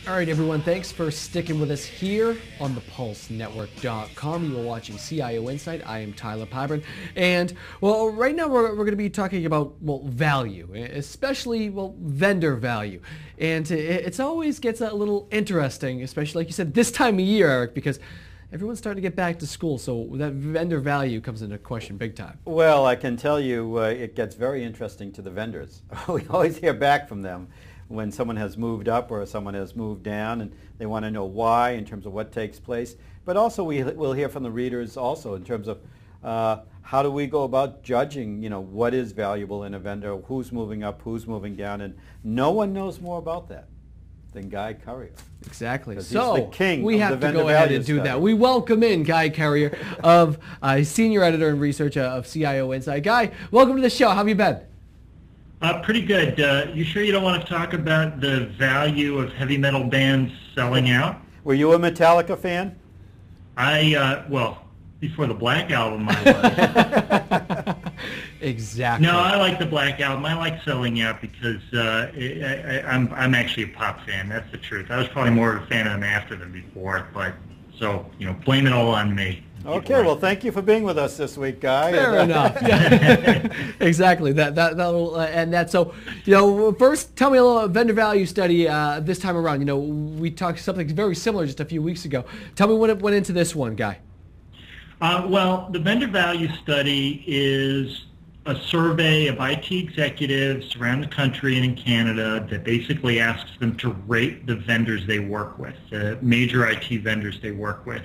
All right, everyone, thanks for sticking with us here on thepulsenetwork.com. You are watching CIO Insight. I am Tyler Pyburn. And, well, right now we're going to be talking about, well, value, especially, well, vendor value. And it always gets a little interesting, especially, like you said, this time of year, Eric, because everyone's starting to get back to school, so that vendor value comes into question big time. Well, I can tell you it gets very interesting to the vendors. We always hear back from them when someone has moved up or someone has moved down, and they want to know why in terms of what takes place. But also we'll hear from the readers also in terms of how do we go about judging, what is valuable in a vendor, who's moving up, who's moving down, and no one knows more about that than Guy Currier. Exactly. So he's the king we of have the to go ahead and do that. We welcome in Guy Currier, of Senior Editor and Researcher of CIO Insight. Guy, welcome to the show. How have you been? Pretty good. You sure you don't want to talk about the value of heavy metal bands selling out? Were you a Metallica fan? Well, before the Black Album I was. Exactly. No, I like the Black Album. I like selling out because I'm actually a pop fan. That's the truth. I was probably more of a fan of them after than before, but so, blame it all on me. Okay, well, thank you for being with us this week, Guy. Fair enough. Exactly. So, first, tell me a little vendor value study this time around. We talked something very similar just a few weeks ago. Tell me what went into this one, Guy. Well, the vendor value study is a survey of IT executives around the country and in Canada that basically asks them to rate the vendors they work with, the major IT vendors they work with.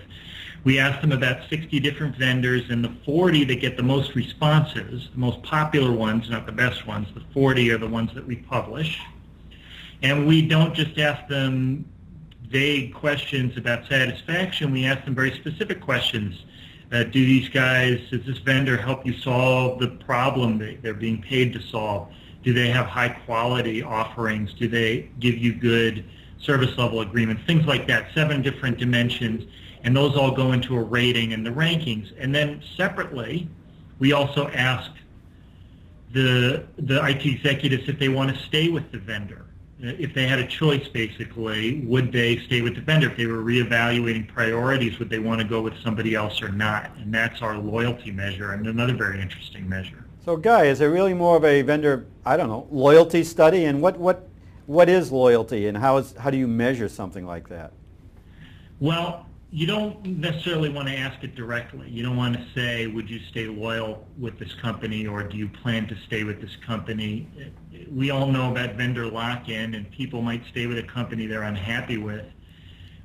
We asked them about 60 different vendors, and the 40 that get the most responses, the most popular ones, not the best ones, the 40 are the ones that we publish. And we don't just ask them vague questions about satisfaction, we ask them very specific questions. Does this vendor help you solve the problem that they're being paid to solve? Do they have high quality offerings? Do they give you good service level agreements? Things like that, 7 different dimensions. And those all go into a rating and the rankings. And then separately, we also ask the IT executives if they want to stay with the vendor. If they had a choice, basically, would they stay with the vendor? If they were reevaluating priorities, would they want to go with somebody else or not? And that's our loyalty measure, and another very interesting measure. So, Guy, is it really more of a vendor, loyalty study? And what is loyalty, and how do you measure something like that? Well, you don't necessarily want to ask it directly. You don't want to say, would you stay loyal with this company, or do you plan to stay with this company? We all know about vendor lock-in, and people might stay with a company they're unhappy with.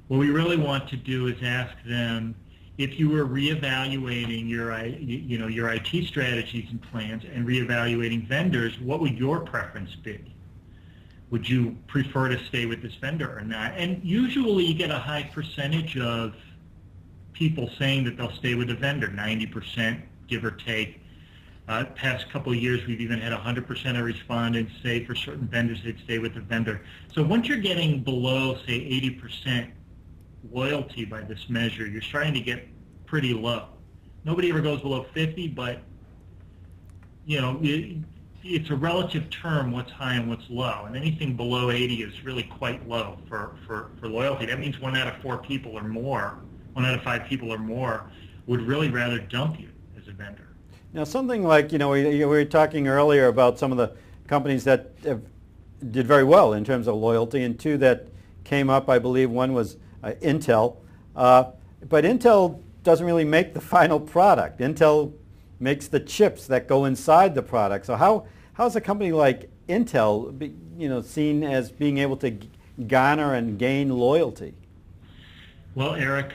What we really want to do is ask them, if you were reevaluating your IT strategies and plans and reevaluating vendors, what would your preference be? Would you prefer to stay with this vendor or not? And usually you get a high percentage of people saying that they'll stay with the vendor, 90%, give or take. Past couple of years, we've even had 100% of respondents say for certain vendors they'd stay with the vendor. So once you're getting below, say, 80% loyalty by this measure, you're starting to get pretty low. Nobody ever goes below 50, but it's a relative term, what's high and what's low, and anything below 80 is really quite low for loyalty. That means 1 out of 4 people or more, 1 out of 5 people or more would really rather dump you as a vendor. Now, something like, we were talking earlier about some of the companies that did very well in terms of loyalty, and 2 that came up, I believe one was Intel. But Intel doesn't really make the final product. Intel makes the chips that go inside the product. So how's a company like Intel seen as being able to garner and gain loyalty? Well, Eric,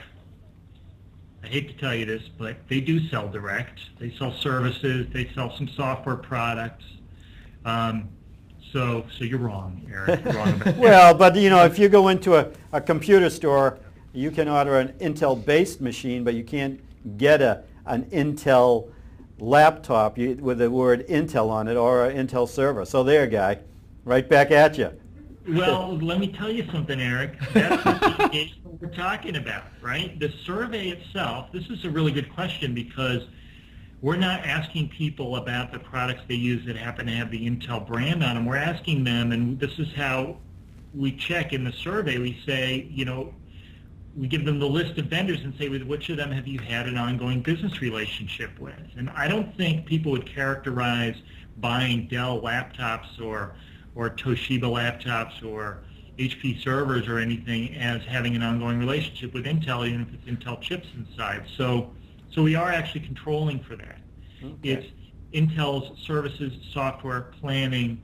I hate to tell you this, but they do sell direct. They sell services. They sell some software products. So you're wrong, Eric. You're wrong about that. Well, but if you go into a computer store, you can order an Intel-based machine, but you can't get an Intel laptop with the word Intel on it or an Intel server. So there, Guy, right back at you. Well, let me tell you something, Eric. That's what the engagement we're talking about, right? The survey itself, this is a really good question because we're not asking people about the products they use that happen to have the Intel brand on them. We're asking them, and this is how we check in the survey, we say, we give them the list of vendors and say, with which of them have you had an ongoing business relationship with? And I don't think people would characterize buying Dell laptops or Toshiba laptops or HP servers or anything as having an ongoing relationship with Intel, even if it's Intel chips inside. So we are actually controlling for that. Okay. It's Intel's services, software, planning.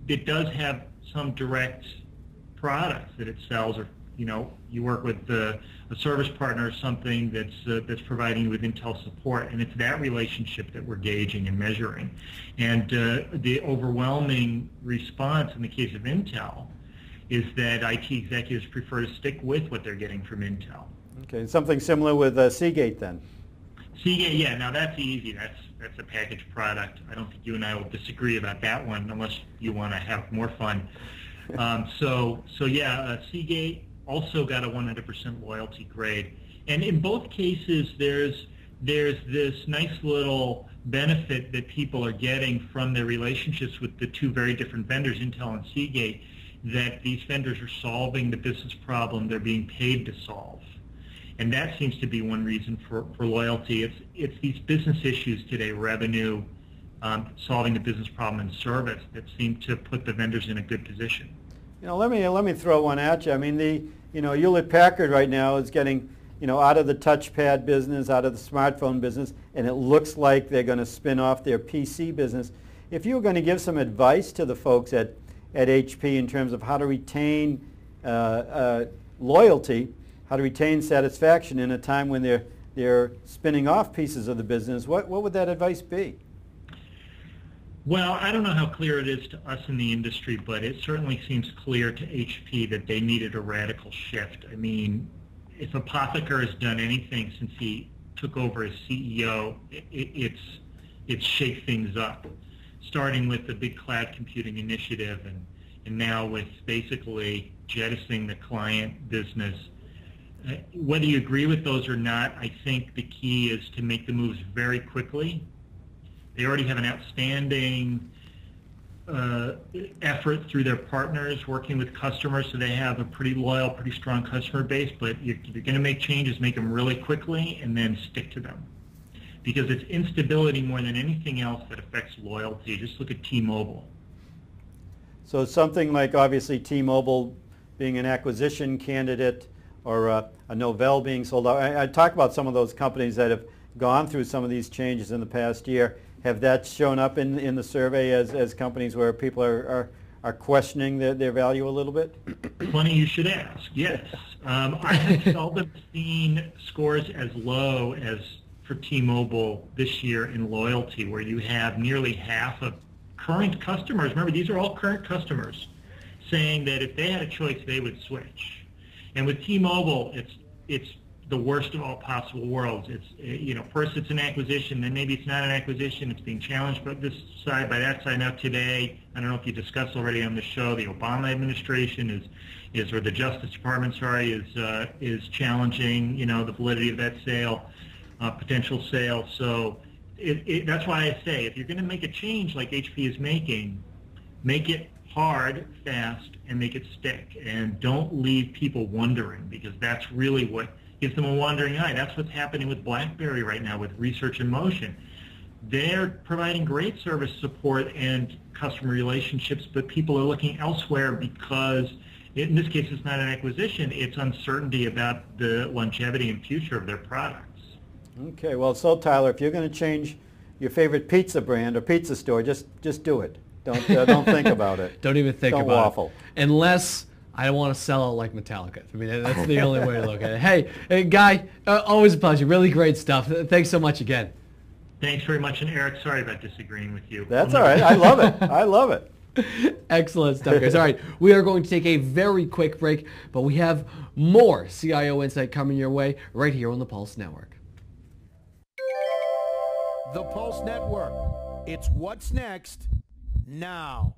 It does have some direct products that it sells, or you work with a service partner or something that's providing you with Intel support, and it's that relationship that we're gauging and measuring. And the overwhelming response in the case of Intel is that IT executives prefer to stick with what they're getting from Intel. Okay, something similar with Seagate then. Seagate, yeah. Now that's easy. That's a packaged product. I don't think you and I will disagree about that one, unless you want to have more fun. Seagate also got a 100% loyalty grade, and in both cases, there's this nice little benefit that people are getting from their relationships with the two very different vendors, Intel and Seagate, that these vendors are solving the business problem they're being paid to solve. And that seems to be one reason for loyalty. It's these business issues today, revenue, solving the business problem, and service, that seem to put the vendors in a good position. Let me throw one at you. I mean, Hewlett Packard right now is getting, out of the touchpad business, out of the smartphone business, and it looks like they're going to spin off their PC business. If you were going to give some advice to the folks at HP in terms of how to retain loyalty, how to retain satisfaction in a time when they're spinning off pieces of the business, what would that advice be? Well, I don't know how clear it is to us in the industry, but it certainly seems clear to HP that they needed a radical shift. I mean, if Apotheker has done anything since he took over as CEO, it's shake things up, starting with the big cloud computing initiative and now with basically jettisoning the client business. Whether you agree with those or not, I think the key is to make the moves very quickly. They already have an outstanding effort through their partners working with customers, so they have a pretty loyal, pretty strong customer base, but if you're going to make changes, make them really quickly and then stick to them. Because it's instability more than anything else that affects loyalty. Just look at T-Mobile. So something like, obviously, T-Mobile being an acquisition candidate or a Novell being sold out. I talked about some of those companies that have gone through some of these changes in the past year. Have that shown up in the survey as companies where people are questioning their value a little bit? Funny you should ask. Yes. I have seldom seen scores as low as for T-Mobile this year in loyalty, where you have nearly half of current customers, remember these are all current customers, saying that if they had a choice they would switch. And with T-Mobile, it's the worst of all possible worlds. It's, first it's an acquisition, then maybe it's not an acquisition, it's being challenged by this side, by that side. Now today, I don't know if you discussed already on the show, the Obama administration or the Justice Department, is challenging, the validity of that sale, potential sale. So that's why I say, if you're going to make a change like HP is making, make it hard, fast, and make it stick. And don't leave people wondering, because that's really what gives them a wandering eye. That's what's happening with BlackBerry right now with Research in Motion. They're providing great service support and customer relationships, but people are looking elsewhere because, in this case, it's not an acquisition. It's uncertainty about the longevity and future of their products. Okay, well, so Tyler, if you're going to change your favorite pizza brand or pizza store, just do it. Don't think about it. Don't even think Don't about waffle. it. Unless I want to sell it like Metallica. I mean, that's the only way to look at it. Hey Guy, always a pleasure. Really great stuff. Thanks so much again. Thanks very much. And Eric, sorry about disagreeing with you. That's all right. I love it. I love it. Excellent stuff, guys. All right, we are going to take a very quick break, but we have more CIO Insight coming your way right here on the Pulse Network. The Pulse Network. It's what's next now.